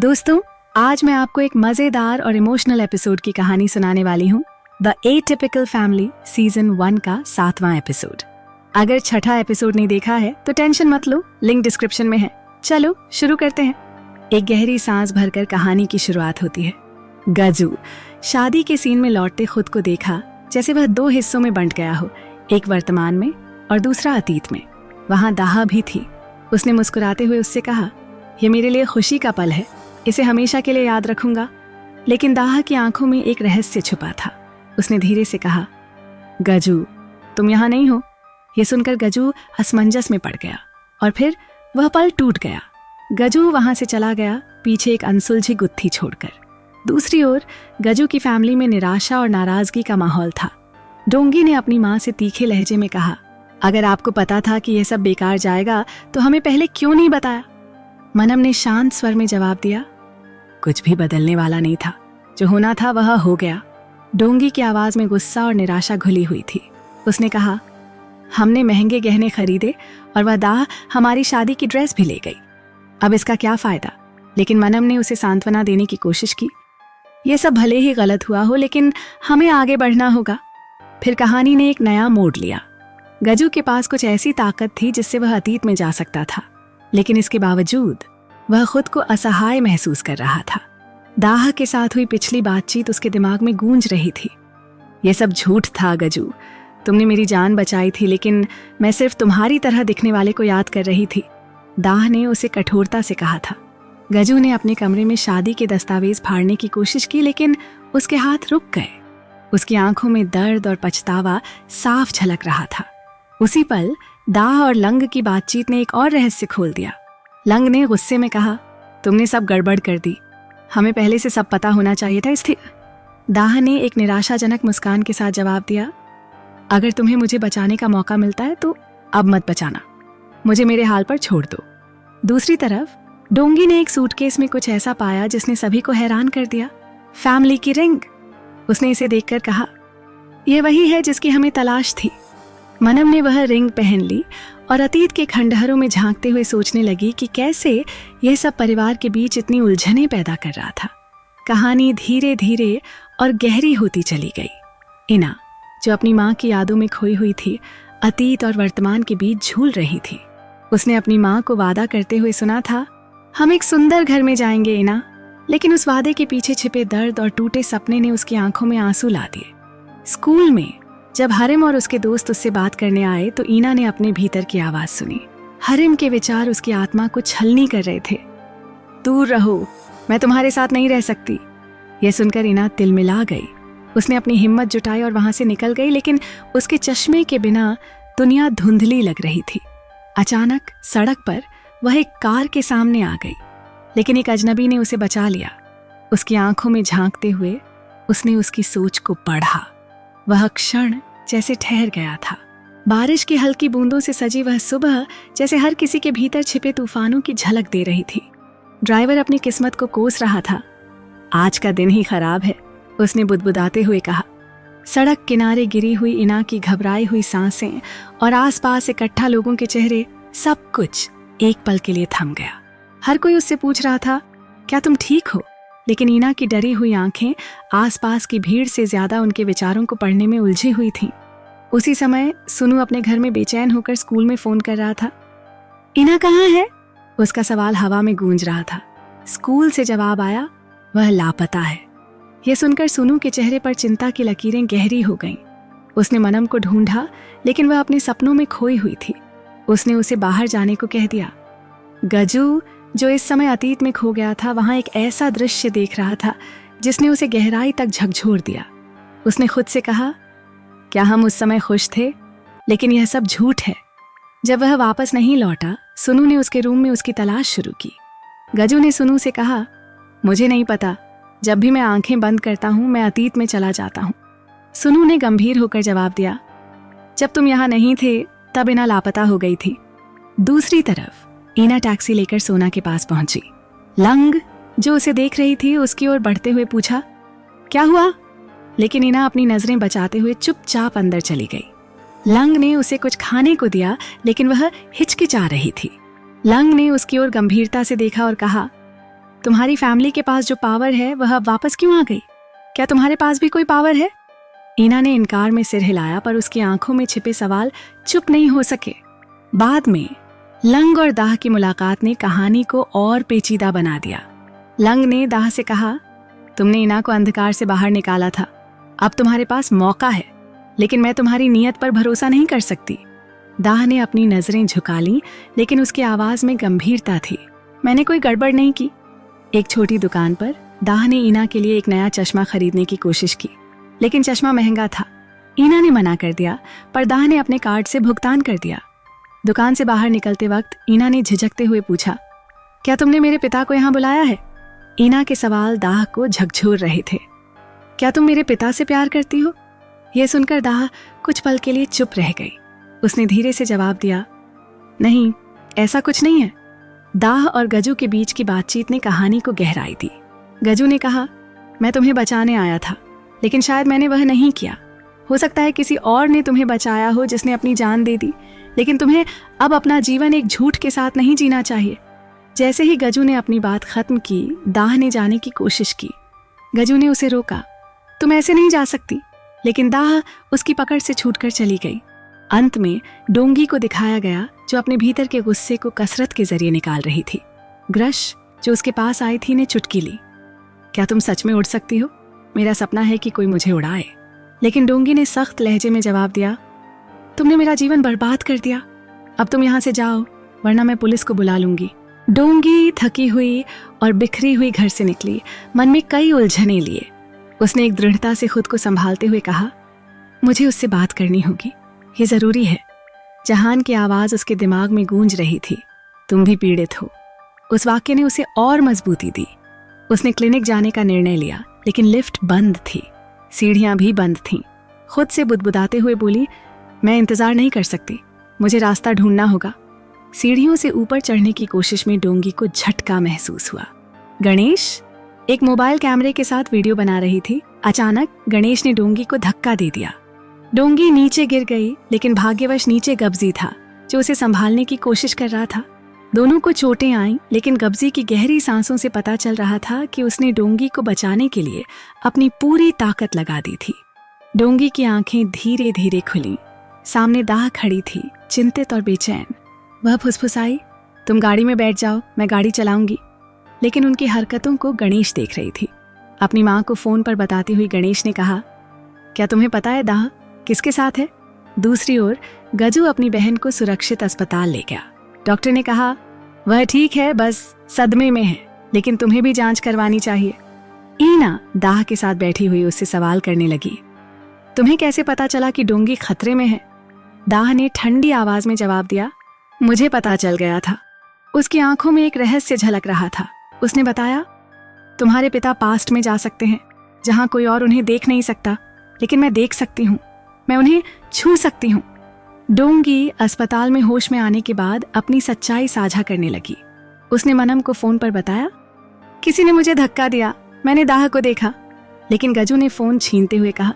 दोस्तों, आज मैं आपको एक मजेदार और इमोशनल एपिसोड की कहानी सुनाने वाली हूँ। द एटिपिकल फैमिली सीजन 1 का 7वां एपिसोड। अगर छठा एपिसोड नहीं देखा है तो टेंशन मत लो, लिंक डिस्क्रिप्शन में है। चलो शुरू करते हैं। एक गहरी सांस भरकर कहानी की शुरुआत होती है। गजू शादी के सीन में लौटते खुद को देखा जैसे वह 2 हिस्सों में बंट गया हो, एक वर्तमान में और दूसरा अतीत में। वहां दाहा भी थी। उसने मुस्कुराते हुए उससे कहा, यह मेरे लिए खुशी का पल है, इसे हमेशा के लिए याद रखूंगा। लेकिन दाहा की आंखों में एक रहस्य छुपा था। उसने धीरे से कहा, गजू तुम यहाँ नहीं हो। यह सुनकर गजू असमंजस में पड़ गया और फिर वह पल टूट गया। गजू वहां से चला गया, पीछे एक अनसुलझी गुत्थी छोड़कर। दूसरी ओर गजू की फैमिली में निराशा और नाराजगी का माहौल था। डोंगी ने अपनी माँ से तीखे लहजे में कहा, अगर आपको पता था कि यह सब बेकार जाएगा तो हमें पहले क्यों नहीं बताया? मनम ने शांत स्वर में जवाब दिया, कुछ भी बदलने वाला नहीं था। जो होना था वह हो गया। डोंगी की आवाज में गुस्सा और निराशा घुली हुई थी। उसने कहा, हमने महंगे गहने खरीदे और वह दाह हमारी शादी की ड्रेस भी ले गई। अब इसका क्या फायदा? लेकिन मनम ने उसे सांत्वना देने की कोशिश की। यह सब भले ही गलत हुआ हो, लेकिन हमें आगे बढ़ना होगा। फिर कहानी ने एक नया मोड़ लिया। गजू के पास कुछ ऐसी ताकत थी जिससे वह अतीत में जा सकता था, लेकिन इसके बावजूद वह खुद को असहाय महसूस कर रहा था। दाह के साथ हुई पिछली बातचीत उसके दिमाग में गूंज रही थी। यह सब झूठ था गजू, तुमने मेरी जान बचाई थी, लेकिन मैं सिर्फ तुम्हारी तरह दिखने वाले को याद कर रही थी। दाह ने उसे कठोरता से कहा था। गजू ने अपने कमरे में शादी के दस्तावेज फाड़ने की कोशिश की, लेकिन उसके हाथ रुक गए। उसकी आंखों में दर्द और पछतावा साफ झलक रहा था। उसी पल दाह और लंग की बातचीत ने एक और रहस्य खोल दिया। लंग ने गुस्से में कहा, तुमने सब गड़बड़ कर दी, हमें पहले से सब पता होना चाहिए था। इसलिए दाह ने एक निराशाजनक मुस्कान के साथ जवाब दिया, अगर तुम्हें मुझे बचाने का मौका मिलता है तो अब मत बचाना, मुझे मेरे हाल पर छोड़ दो। दूसरी तरफ डोंगी ने एक सूटकेस में कुछ ऐसा पाया जिसने सभी को हैरान कर दिया। फैमिली की रिंग। उसने इसे देखकर कहा, यह वही है जिसकी हमें तलाश थी। मनम ने वह रिंग पहन ली और अतीत के खंडहरों में झांकते हुए सोचने लगी कि कैसे यह सब परिवार के बीच इतनी उलझनें पैदा कर रहा था। कहानी धीरे धीरे और गहरी होती चली गई। इना, जो अपनी माँ की यादों में खोई हुई थी, अतीत और वर्तमान के बीच झूल रही थी। उसने अपनी माँ को वादा करते हुए सुना था, हम एक सुंदर घर में जाएंगे इना। लेकिन उस वादे के पीछे छिपे दर्द और टूटे सपने ने उसकी आंखों में आंसू ला दिए। स्कूल में जब हरिम और उसके दोस्त उससे बात करने आए तो ईना ने अपने भीतर की आवाज सुनी। हरिम के विचार उसकी आत्मा को छलनी कर रहे थे। दूर रहो, मैं तुम्हारे साथ नहीं रह सकती। यह सुनकर ईना तिलमिला गई। उसने अपनी हिम्मत जुटाई और वहां से निकल गई, लेकिन उसके चश्मे के बिना दुनिया धुंधली लग रही थी। अचानक सड़क पर वह एक कार के सामने आ गई, लेकिन एक अजनबी ने उसे बचा लिया। उसकी आंखों में झांकते हुए उसने उसकी सोच को पढ़ा। वह क्षण जैसे ठहर गया था। बारिश की हल्की बूंदों से सजी वह सुबह जैसे हर किसी के भीतर छिपे तूफानों की झलक दे रही थी। ड्राइवर अपनी किस्मत को कोस रहा था। आज का दिन ही खराब है, उसने बुदबुदाते हुए कहा। सड़क किनारे गिरी हुई इना की घबराई हुई सांसें और आसपास इकट्ठा लोगों के चेहरे, सब कुछ एक पल के लिए थम गया। हर कोई उससे पूछ रहा था, क्या तुम ठीक हो? लेकिन ईना की डरी हुई आंखें आसपास की भीड़ से ज्यादा उनके विचारों को पढ़ने में उलझी हुई थीं। उसी समय सुनु अपने घर में बेचैन होकर स्कूल में फोन कर रहा था। ईना कहाँ है? उसका सवाल हवा में गूंज रहा था। स्कूल से जवाब आया, वह लापता है। यह सुनकर सुनु के चेहरे पर चिंता की लकीरें गहरी हो गईं। उसने मनम को ढूंढा, लेकिन वह अपने सपनों में खोई हुई थी। उसने उसे बाहर जाने को कह दिया। गजू, जो इस समय अतीत में खो गया था, वहां एक ऐसा दृश्य देख रहा था जिसने उसे गहराई तक झकझोर दिया। उसने खुद से कहा, क्या हम उस समय खुश थे? लेकिन यह सब झूठ है। जब वह वापस नहीं लौटा, सुनु ने उसके रूम में उसकी तलाश शुरू की। गजू ने सुनु से कहा, मुझे नहीं पता, जब भी मैं आंखें बंद करता हूं मैं अतीत में चला जाता हूं। सुनु ने गंभीर होकर जवाब दिया, जब तुम यहां नहीं थे तब इना लापता हो गई थी। दूसरी तरफ ईना टैक्सी लेकर सोना के पास पहुंची। लंग, जो उसे देख रही थी, उसकी ओर बढ़ते हुए पूछा, क्या हुआ? लेकिन ईना अपनी नजरें बचाते हुए चुपचाप अंदर चली गई। लंग ने उसे कुछ खाने को दिया, लेकिन वह हिचकिचा रही थी। लंग ने उसकी ओर गंभीरता से देखा और कहा, तुम्हारी फैमिली के पास जो पावर है वह अब वापस क्यों आ गई? क्या तुम्हारे पास भी कोई पावर है? ईना ने इनकार में सिर हिलाया, पर उसकी आंखों में छिपे सवाल चुप नहीं हो सके। बाद में लंग और दाह की मुलाकात ने कहानी को और पेचीदा बना दिया। लंग ने दाह से कहा, तुमने ईना को अंधकार से बाहर निकाला था, अब तुम्हारे पास मौका है, लेकिन मैं तुम्हारी नीयत पर भरोसा नहीं कर सकती। दाह ने अपनी नजरें झुका लीं, लेकिन उसकी आवाज में गंभीरता थी। मैंने कोई गड़बड़ नहीं की। एक छोटी दुकान पर दाह ने ईना के लिए एक नया चश्मा खरीदने की कोशिश की, लेकिन चश्मा महंगा था। ईना ने मना कर दिया, पर दाह ने अपने कार्ड से भुगतान कर दिया। दुकान से बाहर निकलते वक्त ईना ने झिझकते हुए पूछा, क्या तुमने मेरे पिता को यहाँ बुलाया है? ईना के सवाल दाह को झकझोर रहे थे। क्या तुम मेरे पिता से प्यार करती हो? यह सुनकर दाह कुछ पल के लिए चुप रह गई। उसने धीरे से जवाब दिया, नहीं, ऐसा कुछ नहीं है। दाह और गजू के बीच की बातचीत ने कहानी को गहराई दी। गजू ने कहा, मैं तुम्हें बचाने आया था, लेकिन शायद मैंने वह नहीं किया। हो सकता है किसी और ने तुम्हें बचाया हो, जिसने अपनी जान दे दी, लेकिन तुम्हें अब अपना जीवन एक झूठ के साथ नहीं जीना चाहिए। जैसे ही गजू ने अपनी बात खत्म की, दाह ने जाने की कोशिश की। गजू ने उसे रोका, तुम ऐसे नहीं जा सकती, लेकिन दाह उसकी पकड़ से छूटकर चली गई। अंत में डोंगी को दिखाया गया, जो अपने भीतर के गुस्से को कसरत के जरिए निकाल रही थी। ग्रश, जो उसके पास आई थी, ने चुटकी ली। क्या तुम सच में उड़ सकती हो? मेरा सपना है कि कोई मुझे उड़ाए। लेकिन डोंगी ने सख्त लहजे में जवाब दिया, तुमने मेरा जीवन बर्बाद कर दिया। अब तुम यहाँ से जाओ, वरना मैं पुलिस को बुला लूंगी। डोंगी थकी हुई और बिखरी हुई घर से निकली, मन में कई उलझने लिए। उसने एक दृढ़ता से खुद को संभालते हुए कहा, मुझे उससे बात करनी होगी, ये जरूरी है। जहान की आवाज उसके दिमाग में गूंज रही थी, तुम भी पीड़ित हो। उस वाक्य ने उसे और मजबूती दी। उसने क्लिनिक जाने का निर्णय लिया, लेकिन लिफ्ट बंद थी, सीढ़ियां भी बंद थीं। खुद से बुदबुदाते हुए बोली, मैं इंतजार नहीं कर सकती, मुझे रास्ता ढूंढना होगा। सीढ़ियों से ऊपर चढ़ने की कोशिश में डोंगी को झटका महसूस हुआ। गणेश एक मोबाइल कैमरे के साथ वीडियो बना रही थी। अचानक गणेश ने डोंगी को धक्का दे दिया। डोंगी नीचे गिर गई, लेकिन भाग्यवश नीचे गब्जी था, जो उसे संभालने की कोशिश कर रहा था। दोनों को चोटें आईं, लेकिन गब्जी की गहरी सांसों से पता चल रहा था कि उसने डोंगी को बचाने के लिए अपनी पूरी ताकत लगा दी थी। डोंगी की आंखें धीरे धीरे खुलीं। सामने दाह खड़ी थी, चिंतित और बेचैन। वह फुसफुसाई, तुम गाड़ी में बैठ जाओ, मैं गाड़ी चलाऊंगी। लेकिन उनकी हरकतों को गणेश देख रही थी। अपनी माँ को फोन पर बताती हुई गणेश ने कहा, क्या तुम्हें पता है दाह किसके साथ है? दूसरी ओर गजू अपनी बहन को सुरक्षित अस्पताल ले गया। डॉक्टर ने कहा, वह ठीक है, बस सदमे में है, लेकिन तुम्हें भी जांच करवानी चाहिए। ईना दाह के साथ बैठी हुई उससे सवाल करने लगी, तुम्हें कैसे पता चला कि डोंगी खतरे में है? दाह ने ठंडी आवाज में जवाब दिया, मुझे पता चल गया था। उसकी आंखों में एक रहस्य झलक रहा था। उसने बताया, तुम्हारे पिता पास्ट में जा सकते हैं, जहां कोई और उन्हें देख नहीं सकता, लेकिन मैं देख सकती हूँ, मैं उन्हें छू सकती हूँ। डोंगी अस्पताल में होश में आने के बाद अपनी सच्चाई साझा करने लगी। उसने मनम को फोन पर बताया, किसी ने मुझे धक्का दिया, मैंने दाह को देखा। लेकिन गजू ने फोन छीनते हुए कहा,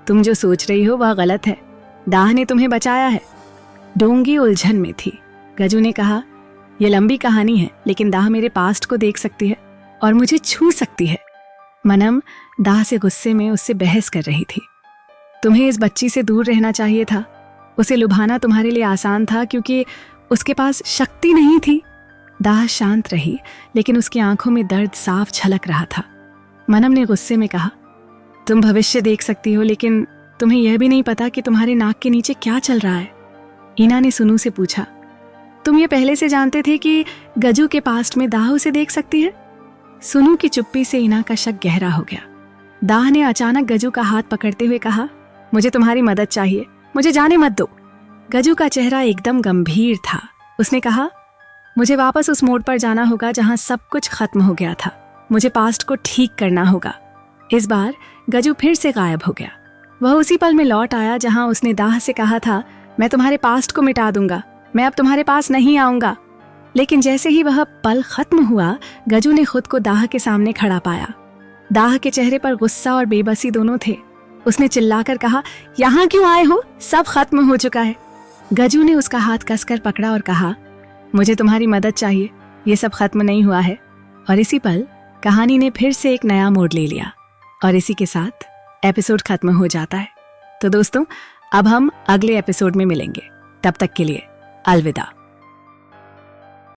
तुम जो सोच रही हो वह गलत है, दाह ने तुम्हें बचाया है। डोंगी उलझन में थी। गजू ने कहा, यह लंबी कहानी है, लेकिन दाह मेरे पास्ट को देख सकती है और मुझे छू सकती है। मनम दाह से गुस्से में उससे बहस कर रही थी। तुम्हें इस बच्ची से दूर रहना चाहिए था। उसे लुभाना तुम्हारे लिए आसान था, क्योंकि उसके पास शक्ति नहीं थी। दाह शांत रही, लेकिन उसकी आंखों में दर्द साफ झलक रहा था। मनम ने गुस्से में कहा, तुम भविष्य देख सकती हो, लेकिन तुम्हें यह भी नहीं पता कि तुम्हारे नाक के नीचे क्या चल रहा है। ईना ने सुनू से पूछा, तुम ये पहले से जानते थे कि गजू के पास्ट में दाह उसे देख सकती है? सुनू की चुप्पी से ईना का शक गहरा हो गया। दाह ने अचानक गजू का हाथ पकड़ते हुए कहा, मुझे तुम्हारी मदद चाहिए, मुझे जाने मत दो। गजू का चेहरा एकदम गंभीर था। उसने कहा, मुझे वापस उस मोड़ पर जाना होगा जहां सब कुछ खत्म हो गया था। मुझे पास्ट को ठीक करना होगा। इस बार गजू फिर से गायब हो गया। वह उसी पल में लौट आया जहां उसने दाह से कहा था, मैं तुम्हारे पास्ट को मिटा दूंगा, मैं अब तुम्हारे पास नहीं आऊंगा। लेकिन जैसे ही वह पल खत्म हुआ, गजू ने खुद को दाह के सामने खड़ा पाया। दाह के चेहरे पर गुस्सा और बेबसी दोनों थे। उसने चिल्लाकर कहा, यहाँ क्यों आए हो? सब खत्म हो चुका है। गजू ने उसका हाथ कसकर पकड़ा और कहा, मुझे तुम्हारी मदद चाहिए, ये सब खत्म नहीं हुआ है। और इसी पल कहानी ने फिर से एक नया मोड़ ले लिया और इसी के साथ एपिसोड खत्म हो जाता है। तो दोस्तों, अब हम अगले एपिसोड में मिलेंगे। तब तक के लिए अलविदा।